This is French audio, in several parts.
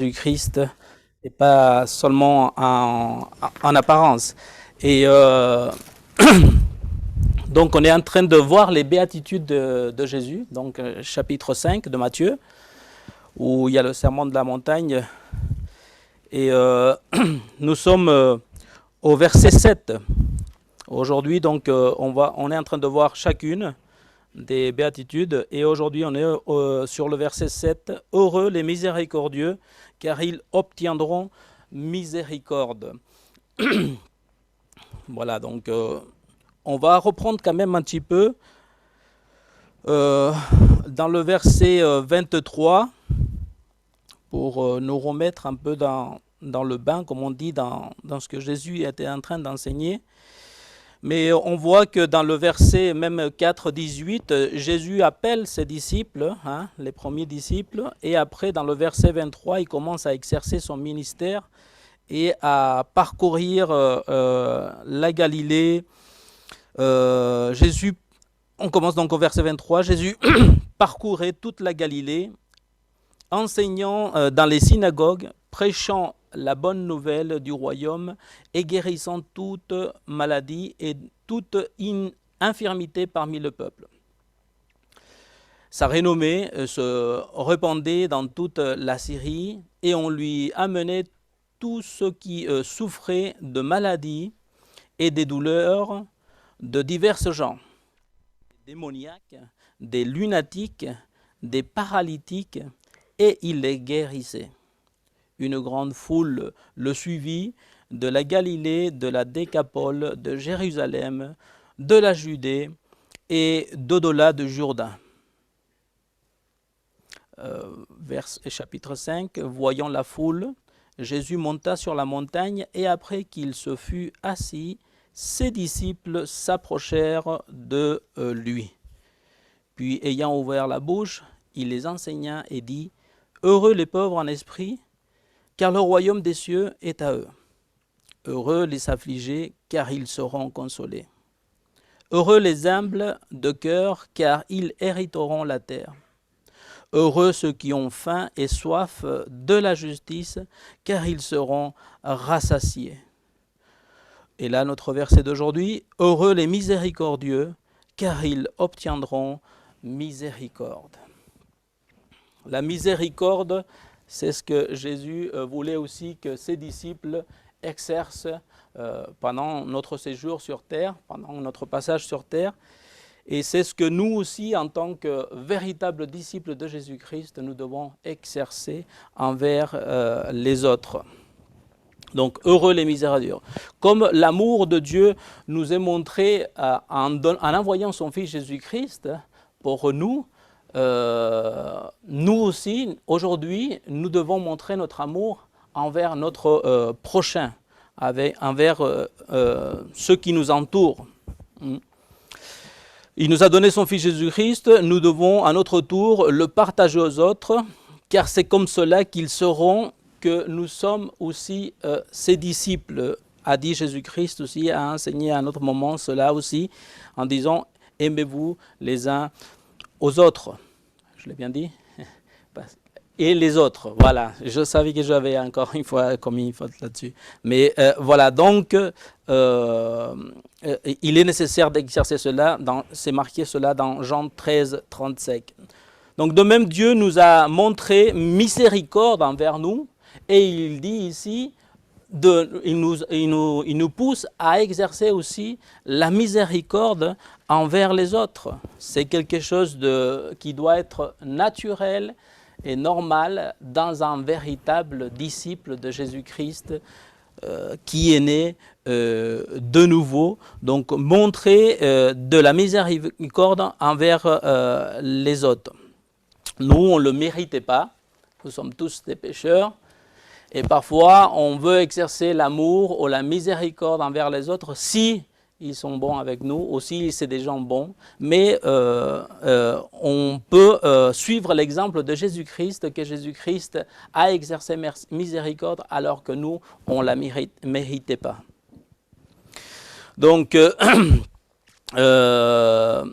Jésus-Christ et pas seulement en apparence. Et donc on est en train de voir les béatitudes de Jésus, donc chapitre 5 de Matthieu, où il y a le sermon de la montagne. Et nous sommes au verset 7. Aujourd'hui, donc, on est en train de voir chacune des béatitudes. Et aujourd'hui, on est sur le verset 7. « Heureux les miséricordieux, car ils obtiendront miséricorde. » Voilà, donc on va reprendre quand même un petit peu dans le verset 23 pour nous remettre un peu dans le bain, comme on dit, dans ce que Jésus était en train d'enseigner. Mais on voit que dans le verset même 4, 18, Jésus appelle ses disciples, les premiers disciples, et après dans le verset 23, il commence à exercer son ministère et à parcourir la Galilée. Jésus, on commence donc au verset 23, Jésus parcourait toute la Galilée, enseignant dans les synagogues, prêchant la bonne nouvelle du royaume et guérissant toute maladie et toute infirmité parmi le peuple. Sa renommée se répandait dans toute la Syrie et on lui amenait tous ceux qui souffraient de maladies et des douleurs de divers genres, des démoniaques, des lunatiques, des paralytiques, et il les guérissait. Une grande foule le suivit de la Galilée, de la Décapole, de Jérusalem, de la Judée et d'au-delà de Jourdain. Chapitre 5, voyant la foule, Jésus monta sur la montagne et après qu'il se fut assis, ses disciples s'approchèrent de lui. Puis ayant ouvert la bouche, il les enseigna et dit : Heureux les pauvres en esprit, car le royaume des cieux est à eux. Heureux les affligés, car ils seront consolés. Heureux les humbles de cœur, car ils hériteront la terre. Heureux ceux qui ont faim et soif de la justice, car ils seront rassasiés. Et là, notre verset d'aujourd'hui, heureux les miséricordieux, car ils obtiendront miséricorde. La miséricorde, c'est ce que Jésus voulait aussi que ses disciples exercent pendant notre séjour sur terre, pendant notre passage sur terre. Et c'est ce que nous aussi, en tant que véritables disciples de Jésus-Christ, nous devons exercer envers les autres. Donc, heureux les miséricordieux. Comme l'amour de Dieu nous est montré en envoyant son Fils Jésus-Christ pour nous, nous aussi, aujourd'hui, nous devons montrer notre amour envers notre prochain, envers ceux qui nous entourent. Il nous a donné son Fils Jésus-Christ, nous devons à notre tour le partager aux autres, car c'est comme cela qu'ils sauront que nous sommes aussi ses disciples, a dit Jésus-Christ aussi, a enseigné à un autre moment cela aussi, en disant « Aimez-vous les uns aux autres ». Je l'ai bien dit ? Et les autres, voilà. Je savais que j'avais encore une fois commis une faute là-dessus. Mais voilà, donc, il est nécessaire d'exercer cela, c'est marqué cela dans Jean 13, 35. Donc, de même, Dieu nous a montré miséricorde envers nous, et il dit ici, il nous pousse à exercer aussi la miséricorde envers les autres. C'est quelque chose qui doit être naturel et normal dans un véritable disciple de Jésus-Christ qui est né de nouveau. Donc, montrer de la miséricorde envers les autres. Nous, on ne le méritait pas. Nous sommes tous des pécheurs. Et parfois, on veut exercer l'amour ou la miséricorde envers les autres si ils sont bons avec nous, ou si c'est des gens bons. Mais on peut suivre l'exemple de Jésus-Christ, que Jésus-Christ a exercé miséricorde alors que nous, on ne la méritait pas. Donc, heureux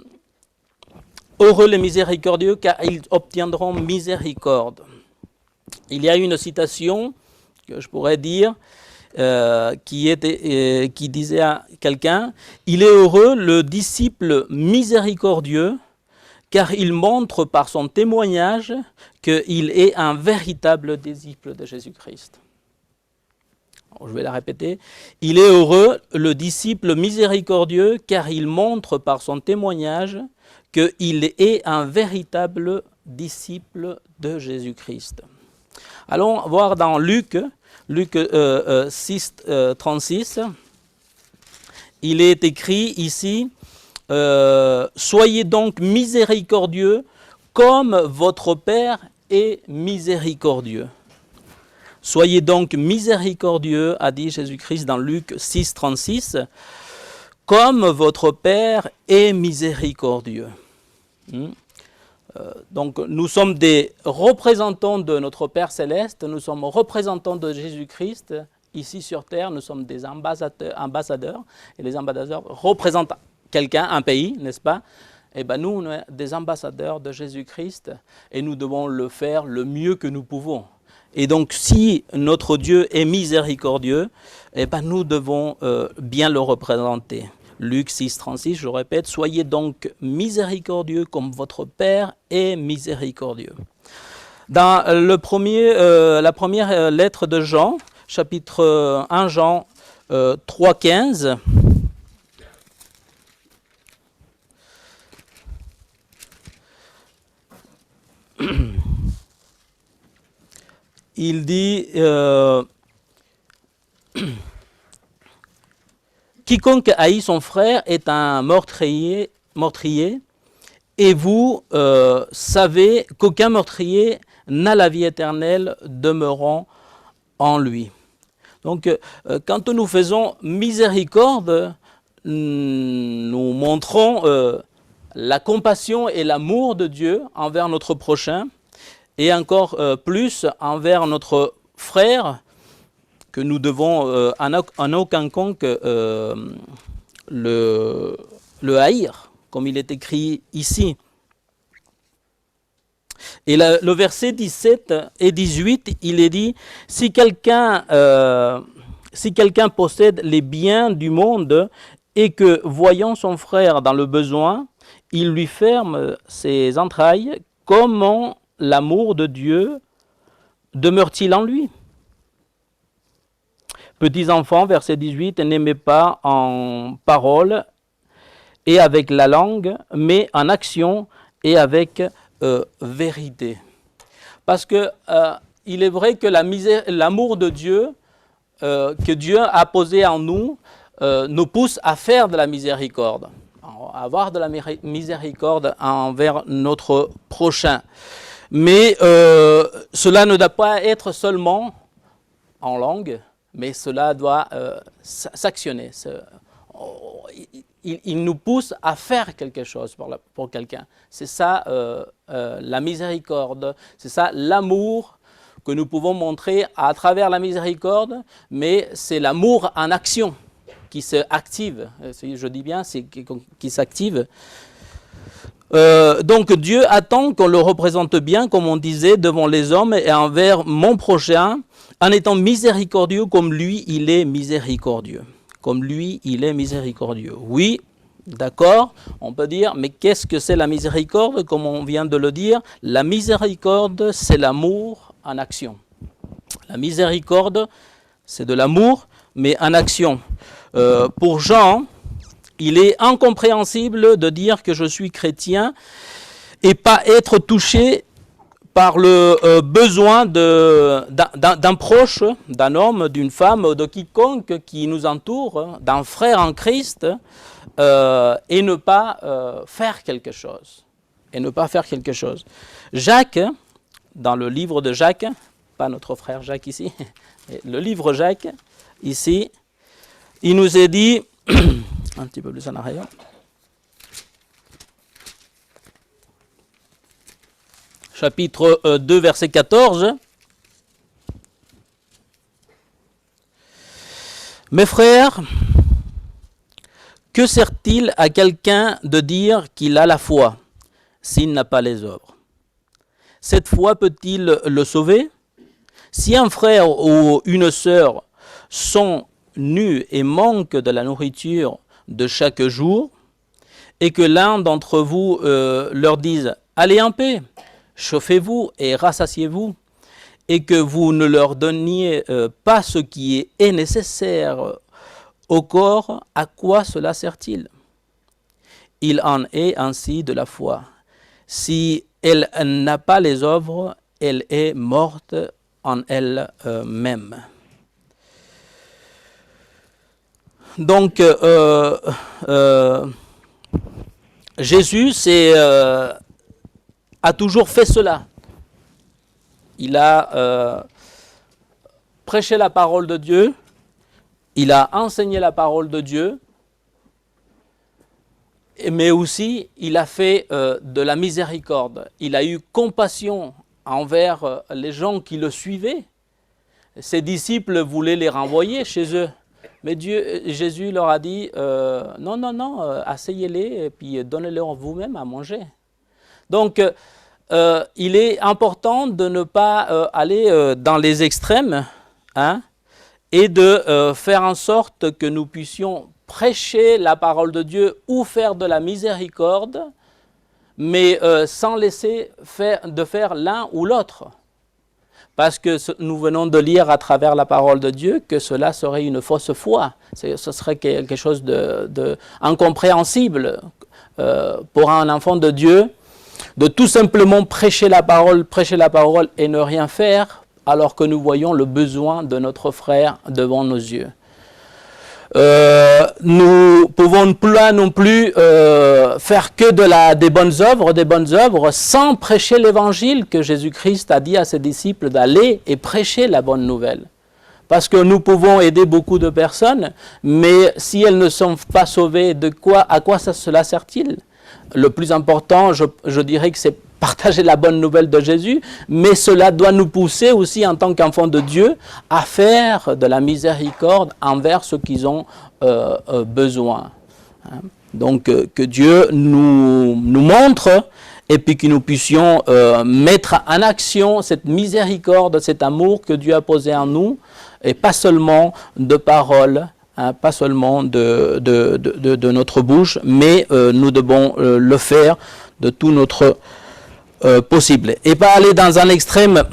les miséricordieux, car ils obtiendront miséricorde. il y a une citation que je pourrais dire qui disait à quelqu'un « Il est heureux le disciple miséricordieux, car il montre par son témoignage qu'il est un véritable disciple de Jésus-Christ. » Je vais la répéter. « Il est heureux le disciple miséricordieux, car il montre par son témoignage qu'il est un véritable disciple de Jésus-Christ. » Allons voir dans Luc 6, 36. Il est écrit ici « Soyez donc miséricordieux comme votre Père est miséricordieux. » Soyez donc miséricordieux, a dit Jésus-Christ dans Luc 6, 36, comme votre Père est miséricordieux. Donc nous sommes des représentants de notre Père Céleste, nous sommes représentants de Jésus-Christ. Ici sur terre, nous sommes des ambassadeurs, et les ambassadeurs représentent quelqu'un, un pays, n'est-ce pas? Et bien nous, on est des ambassadeurs de Jésus-Christ, et nous devons le faire le mieux que nous pouvons. Et donc si notre Dieu est miséricordieux, et ben nous devons bien le représenter. Luc 6, 36, je répète, « Soyez donc miséricordieux comme votre Père est miséricordieux. » Dans la première lettre de Jean, chapitre 1 Jean 3, 15, il dit quiconque haït son frère est un meurtrier, et vous savez qu'aucun meurtrier n'a la vie éternelle demeurant en lui. Donc, quand nous faisons miséricorde, nous montrons la compassion et l'amour de Dieu envers notre prochain, et encore plus envers notre frère, que nous devons en aucun compte le haïr, comme il est écrit ici. Et le verset 17 et 18, il est dit, si quelqu'un possède les biens du monde et que, voyant son frère dans le besoin, il lui ferme ses entrailles, comment l'amour de Dieu demeure-t-il en lui? Petits enfants, verset 18, n'aimez pas en parole et avec la langue, mais en action et avec vérité. Parce que il est vrai que l'amour de Dieu, que Dieu a posé en nous, nous pousse à faire de la miséricorde, à avoir de la miséricorde envers notre prochain. Mais cela ne doit pas être seulement en langue, mais cela doit s'actionner. Il nous pousse à faire quelque chose pour quelqu'un. C'est ça la miséricorde, c'est ça l'amour que nous pouvons montrer à travers la miséricorde, mais c'est l'amour en action qui s'active. Je dis bien, c'est qui s'active. Donc Dieu attend qu'on le représente bien, comme on disait, devant les hommes et envers mon prochain, en étant miséricordieux comme lui, il est miséricordieux. Comme lui, il est miséricordieux. Oui, d'accord, on peut dire, mais qu'est-ce que c'est la miséricorde? Comme on vient de le dire, la miséricorde, c'est l'amour en action. La miséricorde, c'est de l'amour, mais en action. Pour Jean, il est incompréhensible de dire que je suis chrétien et pas être touché par le besoin d'un proche, d'un homme, d'une femme, de quiconque qui nous entoure, d'un frère en Christ, et ne pas faire quelque chose. Et ne pas faire quelque chose. Jacques, dans le livre de Jacques, pas notre frère Jacques ici, mais le livre Jacques, ici, il nous est dit, un petit peu plus en arrière, chapitre 2, verset 14. Mes frères, que sert-il à quelqu'un de dire qu'il a la foi s'il n'a pas les œuvres? Cette foi peut-il le sauver? Si un frère ou une sœur sont nus et manquent de la nourriture de chaque jour, et que l'un d'entre vous leur dise « Allez en paix, chauffez-vous et rassasiez-vous », et que vous ne leur donniez pas ce qui est nécessaire au corps, à quoi cela sert-il? Il en est ainsi de la foi. Si elle n'a pas les œuvres, elle est morte en elle-même. Donc, Jésus a toujours fait cela. Il a prêché la parole de Dieu, il a enseigné la parole de Dieu, mais aussi il a fait de la miséricorde. Il a eu compassion envers les gens qui le suivaient. Ses disciples voulaient les renvoyer chez eux. Mais Jésus leur a dit non, non, non, asseyez-les et puis donnez-leur vous-même à manger. Donc, il est important de ne pas aller dans les extrêmes, hein, et de faire en sorte que nous puissions prêcher la parole de Dieu ou faire de la miséricorde, mais sans laisser faire l'un ou l'autre. Parce que nous venons de lire à travers la parole de Dieu que cela serait une fausse foi. Ce serait quelque chose d'incompréhensible pour un enfant de Dieu, de tout simplement prêcher la parole et ne rien faire, alors que nous voyons le besoin de notre frère devant nos yeux. Nous pouvons pas non plus faire que des bonnes œuvres sans prêcher l'évangile que Jésus-Christ a dit à ses disciples d'aller et prêcher la bonne nouvelle. Parce que nous pouvons aider beaucoup de personnes, mais si elles ne sont pas sauvées, à quoi cela sert-il? Le plus important, je dirais que c'est partager la bonne nouvelle de Jésus, mais cela doit nous pousser aussi en tant qu'enfants de Dieu à faire de la miséricorde envers ceux qui ont besoin. Donc que Dieu nous montre et puis que nous puissions mettre en action cette miséricorde, cet amour que Dieu a posé en nous, et pas seulement de paroles, hein, pas seulement de notre bouche, mais nous devons le faire de tout notre possible. Et pas aller dans un extrême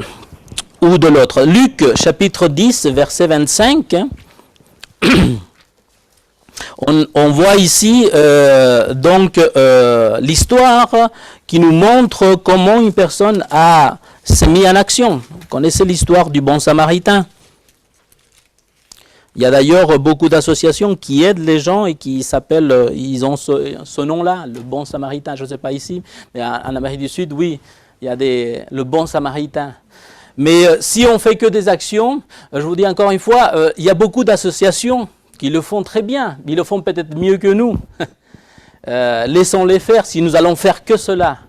ou de l'autre. Luc, chapitre 10, verset 25, on voit ici donc l'histoire qui nous montre comment une personne s'est mise en action. Vous connaissez l'histoire du bon samaritain. Il y a d'ailleurs beaucoup d'associations qui aident les gens et qui s'appellent, ils ont ce nom-là, le bon samaritain. Je ne sais pas ici, mais en Amérique du Sud, oui, il y a le bon samaritain. Mais si on fait que des actions, je vous dis encore une fois, il y a beaucoup d'associations qui le font très bien. Ils le font peut-être mieux que nous. Laissons-les faire si nous allons faire que cela.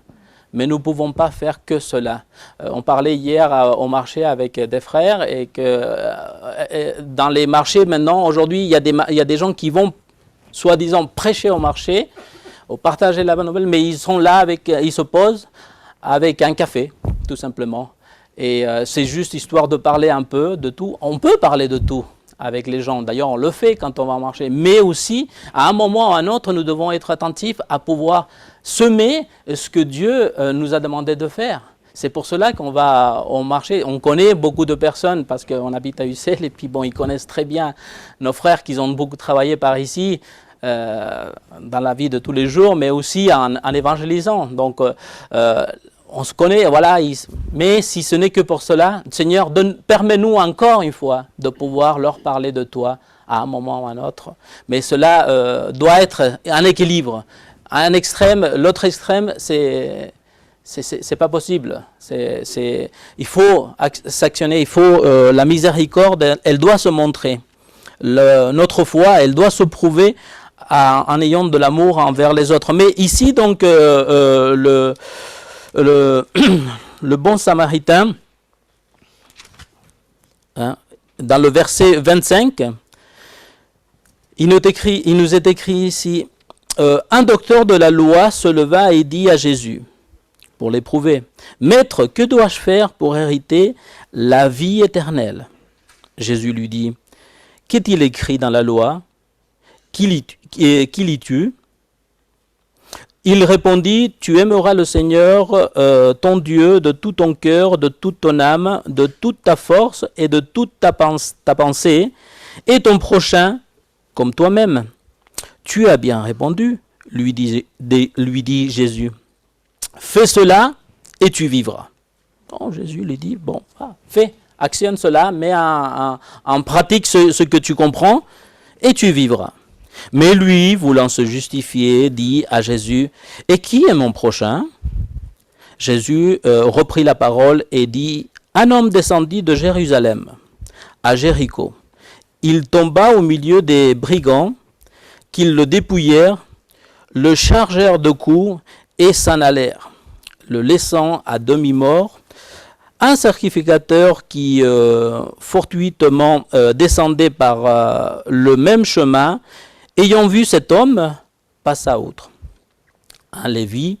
Mais nous ne pouvons pas faire que cela. On parlait hier au marché avec des frères et que dans les marchés maintenant, aujourd'hui, il y a des gens qui vont soi-disant prêcher au marché, partager la bonne nouvelle, mais ils sont là, ils se posent avec un café, tout simplement. Et c'est juste histoire de parler un peu de tout. On peut parler de tout avec les gens. D'ailleurs, on le fait quand on va marcher. Mais aussi, à un moment ou à un autre, nous devons être attentifs à pouvoir semer ce que Dieu nous a demandé de faire. C'est pour cela qu'on va au marché. On connaît beaucoup de personnes parce qu'on habite à Ussel et puis bon, ils connaissent très bien nos frères qui ont beaucoup travaillé par ici dans la vie de tous les jours, mais aussi en évangélisant. Donc, on se connaît, voilà, mais si ce n'est que pour cela, Seigneur, permets-nous encore une fois de pouvoir leur parler de toi à un moment ou à un autre. Mais cela doit être un équilibre. Un extrême, l'autre extrême, c'est pas possible. Il faut s'actionner, il faut la miséricorde, elle doit se montrer. Notre foi, elle doit se prouver en ayant de l'amour envers les autres. Mais ici, donc, le bon samaritain, hein, dans le verset 25, il nous est écrit ici, un docteur de la loi se leva et dit à Jésus, pour l'éprouver, « Maître, que dois-je faire pour hériter la vie éternelle. Jésus lui dit, qu'est-il écrit dans la loi? Qui lis-tu? Il répondit, tu aimeras le Seigneur, ton Dieu, de tout ton cœur, de toute ton âme, de toute ta force et de toute ta pensée, et ton prochain comme toi-même. Tu as bien répondu, lui dit Jésus. Fais cela et tu vivras. Bon, Jésus lui dit, bon, fais, actionne cela, mets en pratique ce que tu comprends et tu vivras. Mais lui, voulant se justifier, dit à Jésus, « Et qui est mon prochain ?» Jésus reprit la parole et dit, « Un homme descendit de Jérusalem à Jéricho. Il tomba au milieu des brigands qui le dépouillèrent, le chargèrent de coups et s'en allèrent, le laissant à demi-mort. Un sacrificateur qui fortuitement descendait par le même chemin, ayant vu cet homme, passa outre. Un Lévi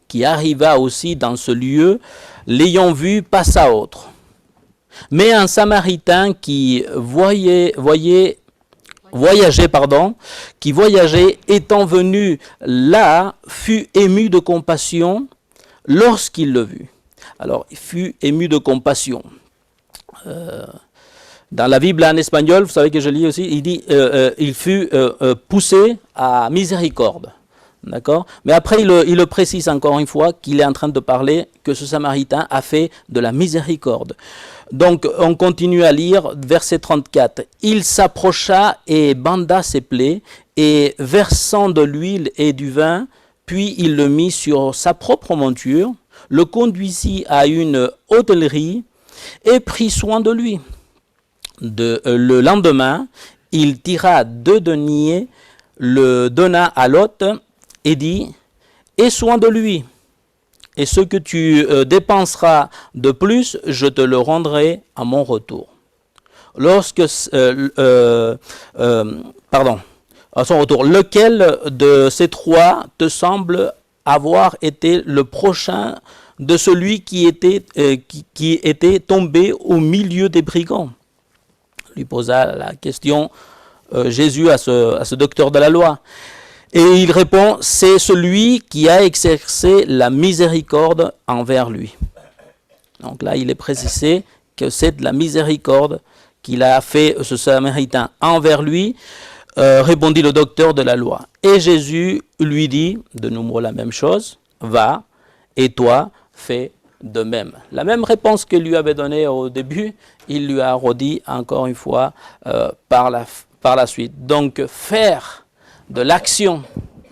qui arriva aussi dans ce lieu, l'ayant vu, passa outre. Mais un Samaritain qui voyageait, étant venu là, fut ému de compassion lorsqu'il le vit. Alors, il fut ému de compassion. Dans la Bible en espagnol, vous savez que je lis aussi, il dit il fut poussé à miséricorde. D'accord? Mais après, il le précise encore une fois qu'il est en train de parler que ce Samaritain a fait de la miséricorde. Donc, on continue à lire, verset 34. Il s'approcha et banda ses plaies, et versant de l'huile et du vin, puis il le mit sur sa propre monture, le conduisit à une hôtellerie et prit soin de lui. Le lendemain, il tira 2 deniers, le donna à l'hôte et dit, « Aie soin de lui, et ce que tu dépenseras de plus, je te le rendrai à mon retour. » À son retour, lequel de ces 3 te semble avoir été le prochain de celui qui était tombé au milieu des brigands? Lui posa la question Jésus à ce docteur de la loi. Et il répond, c'est celui qui a exercé la miséricorde envers lui. Donc là, il est précisé que c'est de la miséricorde qu'il a fait ce Samaritain envers lui, répondit le docteur de la loi. Et Jésus lui dit, de nouveau la même chose, va, et toi, fais de même. La même réponse qu'il lui avait donnée au début, il lui a redit encore une fois par la suite. Donc, faire de l'action.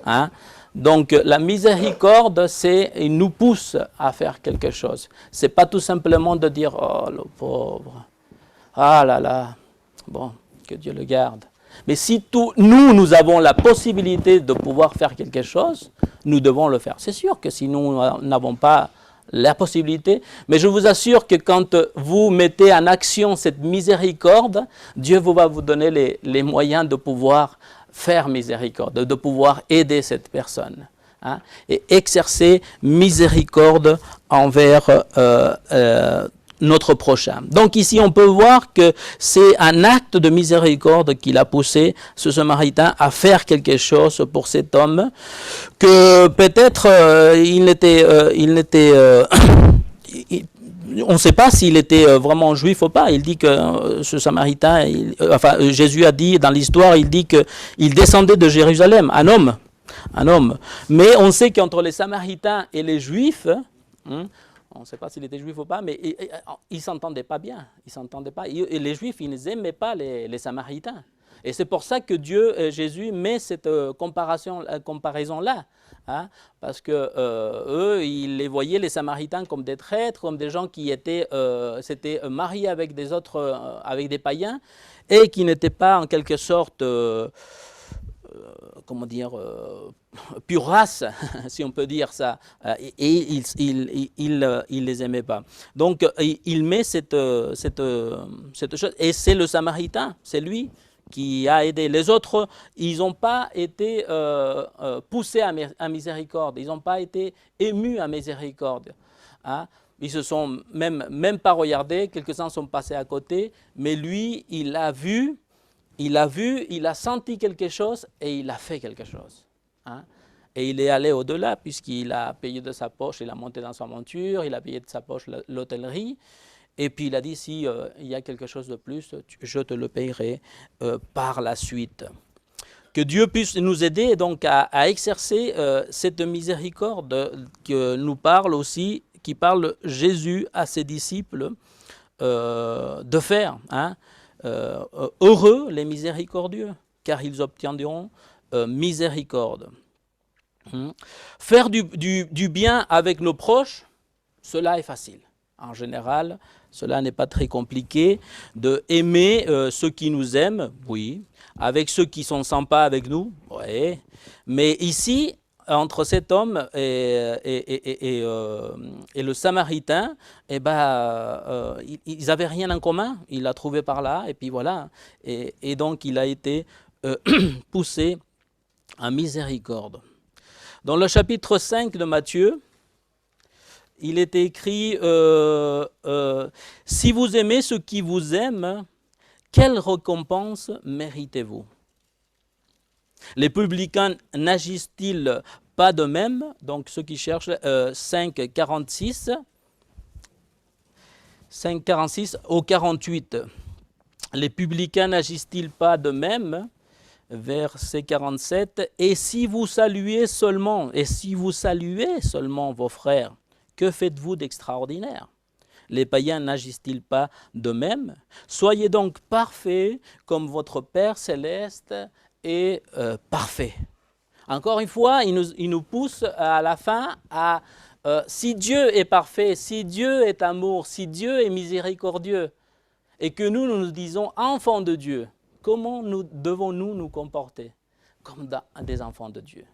Hein? Donc, la miséricorde, il nous pousse à faire quelque chose. Ce n'est pas tout simplement de dire, oh, le pauvre, ah là là, bon, que Dieu le garde. Mais si nous avons la possibilité de pouvoir faire quelque chose, nous devons le faire. C'est sûr que si nous n'avons pas la possibilité, mais je vous assure que quand vous mettez en action cette miséricorde, Dieu va vous donner les moyens de pouvoir faire miséricorde, de pouvoir aider cette personne, hein, et exercer miséricorde envers notre prochain. Donc ici, on peut voir que c'est un acte de miséricorde qu'il a poussé ce Samaritain à faire quelque chose pour cet homme, que peut-être on ne sait pas s'il était vraiment juif ou pas. Il dit que ce Samaritain, Jésus a dit dans l'histoire, il dit qu'il descendait de Jérusalem, un homme. Mais on sait qu'entre les Samaritains et les Juifs, on ne sait pas s'il était juif ou pas, mais ils ne s'entendaient pas bien. Et les Juifs, ils n'aimaient pas les Samaritains. Et c'est pour ça que Jésus met cette comparaison-là. Hein, parce que eux, ils les voyaient, les Samaritains, comme des traîtres, comme des gens qui s'étaient mariés avec avec des païens, et qui n'étaient pas en quelque sorte, pure race, si on peut dire ça, et il les aimait pas. Donc, il met cette chose, et c'est le Samaritain, c'est lui qui a aidé. Les autres, ils n'ont pas été poussés à miséricorde, ils n'ont pas été émus à miséricorde. Hein. Ils se sont même pas regardés, quelques-uns sont passés à côté, mais lui, il a vu, il a senti quelque chose et il a fait quelque chose. Hein. Et il est allé au-delà puisqu'il a payé de sa poche, il a monté dans sa monture, il a payé de sa poche l'hôtellerie. Et puis il a dit, si il y a quelque chose de plus, je te le payerai par la suite. Que Dieu puisse nous aider donc à exercer cette miséricorde que nous parle aussi, qui parle Jésus à ses disciples de faire. Hein. Heureux les miséricordieux, car ils obtiendront miséricorde. Faire du bien avec nos proches, cela est facile. En général, cela n'est pas très compliqué. De aimer ceux qui nous aiment, oui. Avec ceux qui sont sympas avec nous, oui. Mais ici, entre cet homme et le Samaritain, eh ben, ils n'avaient rien en commun. Il l'a trouvé par là, et puis voilà. Et donc, il a été poussé en miséricorde. Dans le chapitre 5 de Matthieu, il est écrit si vous aimez ceux qui vous aiment, quelle récompense méritez-vous? Les publicains n'agissent-ils pas de même? Donc ceux qui cherchent 5,46 au 48. Les publicains n'agissent-ils pas de même? Verset 47. Et si vous saluez seulement vos frères, que faites-vous d'extraordinaire? Les païens n'agissent-ils pas de même? Soyez donc parfaits comme votre Père céleste est parfait. Encore une fois, il nous pousse à la fin à si Dieu est parfait, si Dieu est amour, si Dieu est miséricordieux, et que nous disons enfants de Dieu, comment devons-nous nous comporter comme des enfants de Dieu?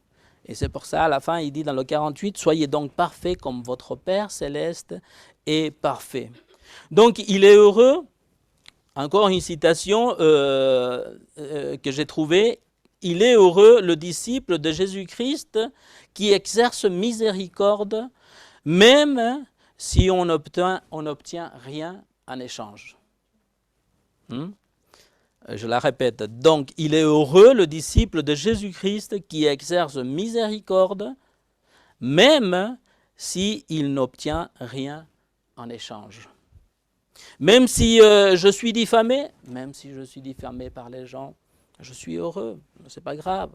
Et c'est pour ça, à la fin, il dit dans le 48, « Soyez donc parfaits comme votre Père céleste est parfait. » Donc, il est heureux, encore une citation que j'ai trouvée, « Il est heureux, le disciple de Jésus-Christ, qui exerce miséricorde, même si on n'obtient rien en échange. » Je la répète, donc il est heureux le disciple de Jésus-Christ qui exerce miséricorde, même s'il n'obtient rien en échange. Même si je suis diffamé par les gens, je suis heureux, c'est pas grave.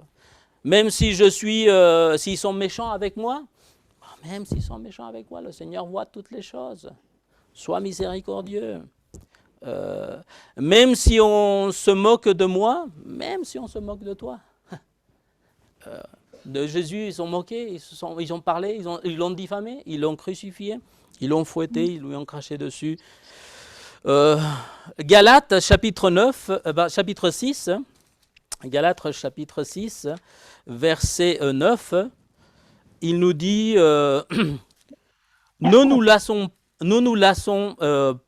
Même si s'ils sont méchants avec moi, le Seigneur voit toutes les choses. Sois miséricordieux. Même si on se moque de moi, même si on se moque de toi. De Jésus, ils sont moqués, ils ont parlé, ils l'ont diffamé, ils l'ont crucifié, ils l'ont fouetté, ils lui ont craché dessus. Galates chapitre 6, Galates chapitre 6, verset 9, il nous dit ne nous lassons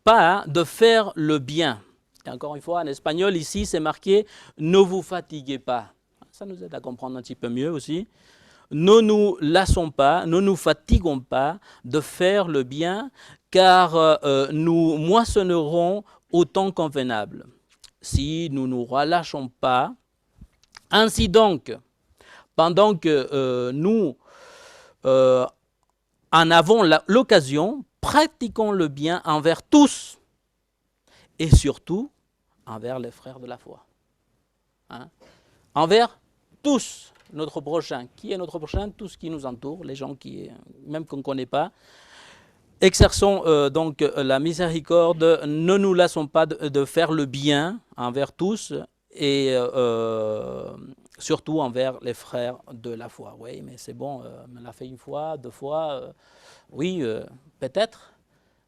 pas de faire le bien. Et encore une fois, en espagnol, ici, c'est marqué « Ne vous fatiguez pas ». Ça nous aide à comprendre un petit peu mieux aussi. Ne nous lassons pas, ne nous fatiguons pas de faire le bien, car nous moissonnerons au temps convenable. Si nous ne nous relâchons pas, ainsi donc, pendant que nous en avons l'occasion, pratiquons le bien envers tous et surtout envers les frères de la foi. Hein? Envers tous, notre prochain. Qui est notre prochain? Tout ce qui nous entoure, les gens même qu'on ne connaît pas. Exerçons donc la miséricorde, ne nous lassons pas de faire le bien envers tous et surtout envers les frères de la foi. Oui, mais c'est bon, on l'a fait une fois, deux fois, oui, peut-être,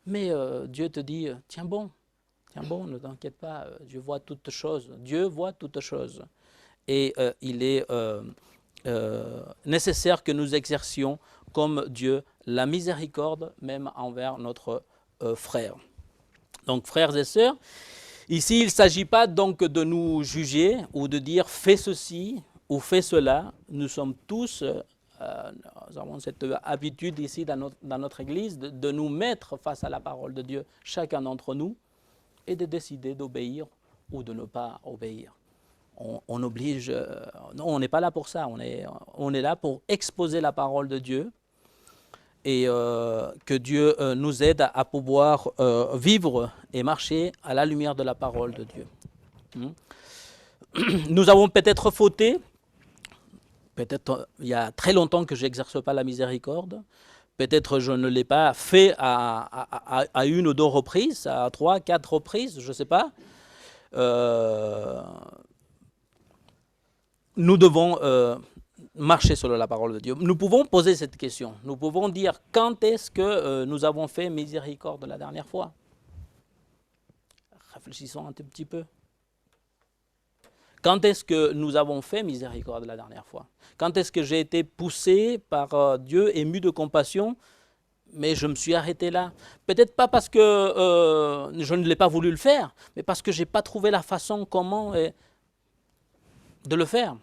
mais Dieu te dit, tiens bon, ne t'inquiète pas, Dieu voit toutes choses, et il est nécessaire que nous exercions comme Dieu la miséricorde, même envers notre frère. Donc, frères et sœurs, ici, il ne s'agit pas donc de nous juger ou de dire « fais ceci » ou « fais cela ». Nous sommes tous nous avons cette habitude ici dans notre Église de nous mettre face à la parole de Dieu, chacun d'entre nous, et de décider d'obéir ou de ne pas obéir. On oblige, non, on n'est pas là pour ça, on est là pour exposer la parole de Dieu et que Dieu nous aide à pouvoir vivre et marcher à la lumière de la parole de Dieu. Nous avons peut-être fauté, peut-être il y a très longtemps que je n'exerce pas la miséricorde, peut-être je ne l'ai pas fait à une ou deux reprises, à 3, 4 reprises, je ne sais pas. Nous devons marcher selon la parole de Dieu. Nous pouvons poser cette question. Nous pouvons dire quand est-ce que nous avons fait miséricorde la dernière fois? Réfléchissons un tout petit peu. Quand est-ce que nous avons fait miséricorde la dernière fois? Quand est-ce que j'ai été poussé par Dieu, ému de compassion, mais je me suis arrêté là? Peut-être pas parce que je ne l'ai pas voulu le faire, mais parce que je n'ai pas trouvé la façon comment de le faire.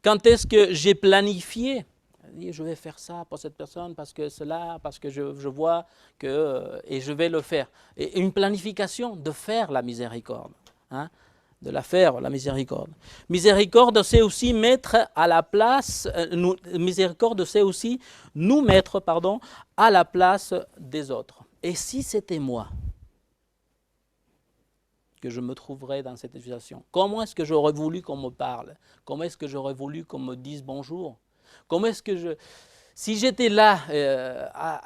Quand est-ce que j'ai planifié? Je vais faire ça pour cette personne, parce que cela, parce que je vois que... et je vais le faire. Et une planification de faire la miséricorde. Hein? De la faire, la miséricorde. Miséricorde, c'est aussi mettre à la place... miséricorde, c'est aussi nous mettre, à la place des autres. Et si c'était moi que je me trouverais dans cette situation? Comment est-ce que j'aurais voulu qu'on me parle? Comment est-ce que j'aurais voulu qu'on me dise bonjour? Comment est-ce que si j'étais là,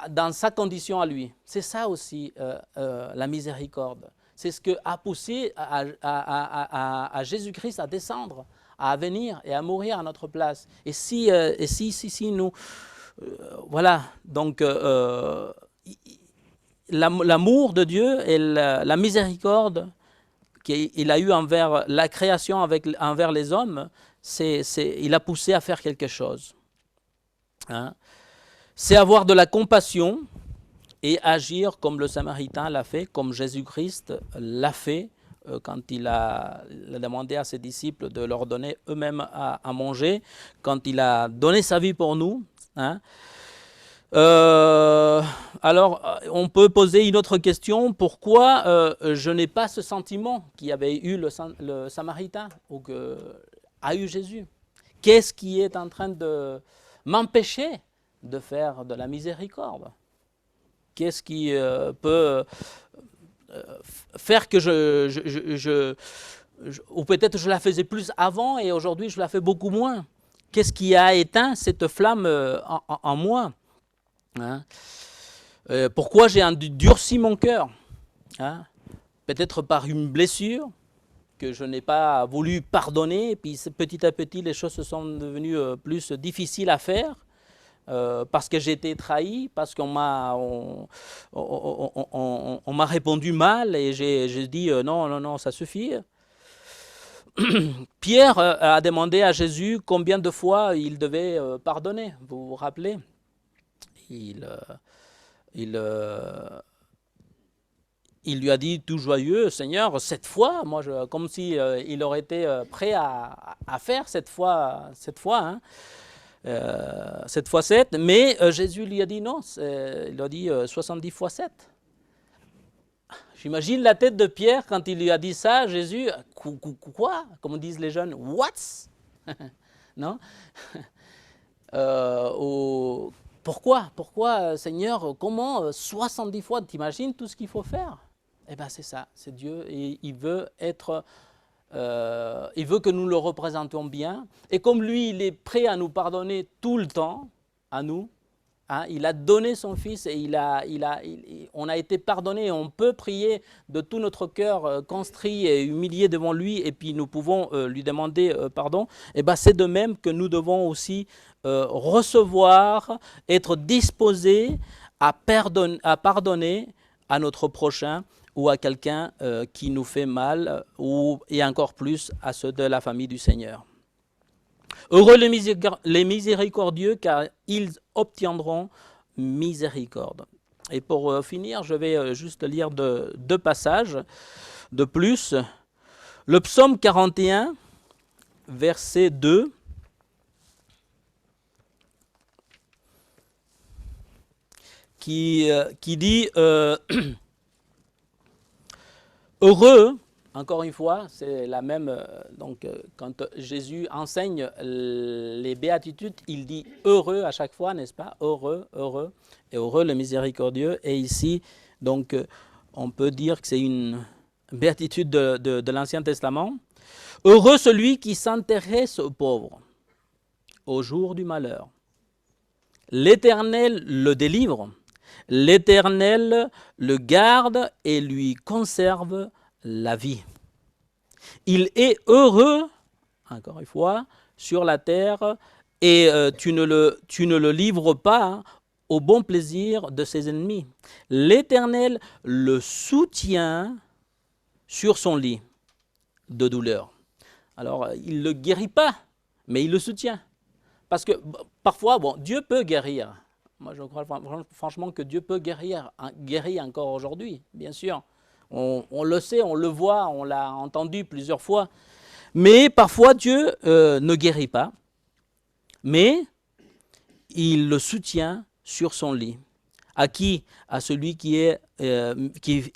dans sa condition à lui, c'est ça aussi la miséricorde. C'est ce qui a poussé à Jésus-Christ à descendre, à venir et à mourir à notre place. Et si nous... voilà, donc... l'amour de Dieu et la miséricorde qu'il a eu envers la création, envers les hommes, il a poussé à faire quelque chose. Hein? C'est avoir de la compassion et agir comme le Samaritain l'a fait, comme Jésus-Christ l'a fait quand il a demandé à ses disciples de leur donner eux-mêmes à manger, quand il a donné sa vie pour nous. Hein? Alors, on peut poser une autre question. Pourquoi je n'ai pas ce sentiment qu'avait eu le Samaritain ou qu'a eu Jésus? Qu'est-ce qui est en train de m'empêcher de faire de la miséricorde? Qu'est-ce qui peut faire que ou peut-être je la faisais plus avant et aujourd'hui je la fais beaucoup moins? Qu'est-ce qui a éteint cette flamme en moi? Hein? Pourquoi j'ai endurci mon cœur? Hein? Peut-être par une blessure que je n'ai pas voulu pardonner, et puis petit à petit les choses se sont devenues plus difficiles à faire, parce que j'ai été trahi, parce qu'on m'a répondu mal et j'ai dit non, ça suffit. Pierre a demandé à Jésus combien de fois il devait pardonner, vous vous rappelez? Il lui a dit tout joyeux, Seigneur, 7 fois, comme si il aurait été prêt à faire cette fois, hein, 7 fois 7, mais Jésus lui a dit non, il a dit 70 fois 7. J'imagine la tête de Pierre quand il lui a dit ça, Jésus, quoi? Comme disent les jeunes, what? Non? Pourquoi, Seigneur, comment 70 fois? T'imagines tout ce qu'il faut faire? Eh bien, c'est ça, c'est Dieu, et il veut que nous le représentions bien. Et comme lui, il est prêt à nous pardonner tout le temps, à nous, hein, il a donné son Fils et on a été pardonné. On peut prier de tout notre cœur, constrit et humilié devant lui, et puis nous pouvons lui demander pardon. Et bien, c'est de même que nous devons aussi recevoir, être disposés à pardonner à notre prochain ou à quelqu'un qui nous fait mal, et encore plus à ceux de la famille du Seigneur. Heureux les miséricordieux, car ils obtiendront miséricorde. Et pour finir, je vais juste lire deux passages de plus. Le psaume 41, verset 2. qui dit heureux, encore une fois, c'est la même, donc quand Jésus enseigne les béatitudes, il dit heureux à chaque fois, n'est-ce pas? Heureux, heureux, et heureux le miséricordieux. Et ici, donc, on peut dire que c'est une béatitude de l'Ancien Testament. Heureux celui qui s'intéresse aux pauvres, au jour du malheur. L'Éternel le délivre, l'Éternel le garde et lui conserve la vie. Il est heureux, encore une fois, sur la terre, et tu ne le livres pas au bon plaisir de ses ennemis. L'Éternel le soutient sur son lit de douleur. Alors, il ne le guérit pas, mais il le soutient. Parce que parfois, bon, Dieu peut guérir. Moi, je crois franchement que Dieu peut guérir encore aujourd'hui, bien sûr. On le sait, on le voit, on l'a entendu plusieurs fois. Mais parfois, Dieu ne guérit pas, mais il le soutient sur son lit. À qui? À celui qui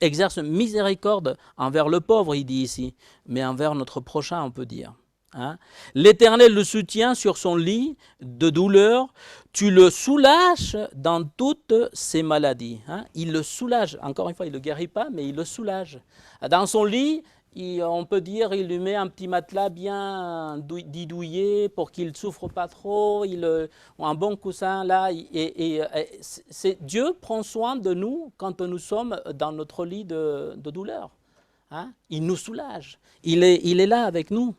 exerce miséricorde envers le pauvre, il dit ici, mais envers notre prochain, on peut dire. Hein? L'Éternel le soutient sur son lit de douleur, tu le soulages dans toutes ses maladies. Hein? Il le soulage, encore une fois, il ne le guérit pas, mais il le soulage. Dans son lit, on peut dire, il lui met un petit matelas bien didouillé pour qu'il ne souffre pas trop, un bon coussin là. Dieu prend soin de nous quand nous sommes dans notre lit de douleur. Hein? Il nous soulage, il est là avec nous.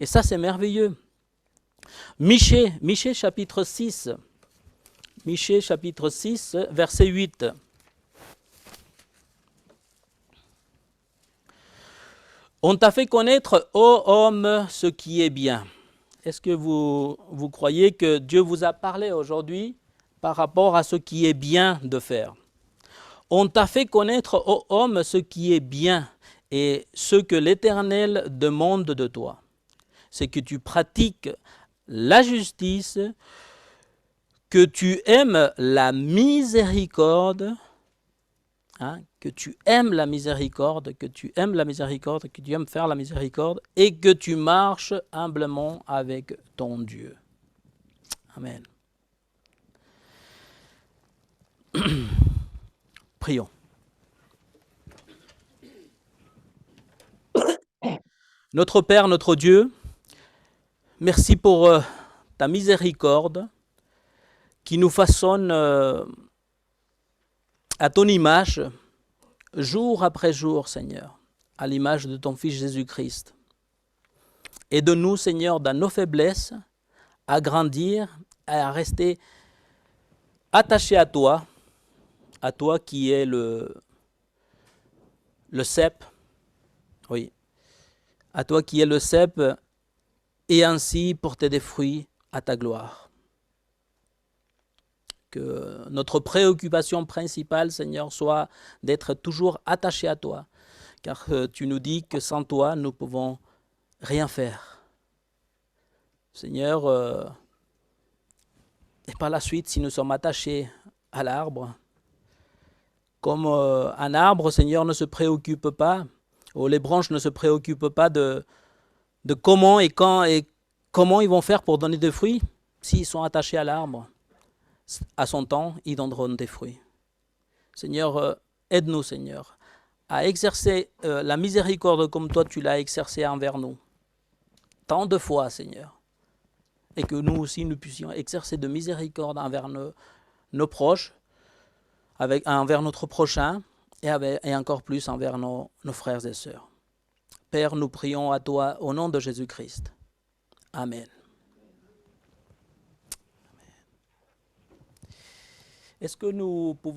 Et ça, c'est merveilleux. Michée chapitre 6, Michée chapitre 6, verset 8. On t'a fait connaître, ô homme, ce qui est bien. Est-ce que vous croyez que Dieu vous a parlé aujourd'hui par rapport à ce qui est bien de faire? On t'a fait connaître, ô homme, ce qui est bien et ce que l'Éternel demande de toi. C'est que tu pratiques la justice, que tu aimes la miséricorde, hein, que tu aimes la miséricorde, que tu aimes faire la miséricorde, et que tu marches humblement avec ton Dieu. Amen. Prions. Notre Père, notre Dieu, merci pour ta miséricorde qui nous façonne à ton image, jour après jour, Seigneur, à l'image de ton Fils Jésus-Christ. Aide-nous, Seigneur, dans nos faiblesses, à grandir, à rester attachés à toi qui est le cep, oui, à toi qui est le cep, et ainsi porter des fruits à ta gloire. Que notre préoccupation principale, Seigneur, soit d'être toujours attachés à toi, car tu nous dis que sans toi, nous ne pouvons rien faire. Seigneur, et par la suite, si nous sommes attachés à l'arbre, comme un arbre, Seigneur, ne se préoccupe pas, ou les branches ne se préoccupent pas de comment et quand et comment ils vont faire pour donner des fruits, s'ils sont attachés à l'arbre. À son temps, ils donneront des fruits. Seigneur, aide-nous, Seigneur, à exercer la miséricorde comme toi tu l'as exercée envers nous. Tant de fois, Seigneur. Et que nous aussi, nous puissions exercer de miséricorde envers nos proches, envers notre prochain, et encore plus envers nos frères et sœurs. Père, nous prions à toi au nom de Jésus-Christ. Amen. Est-ce que nous pouvons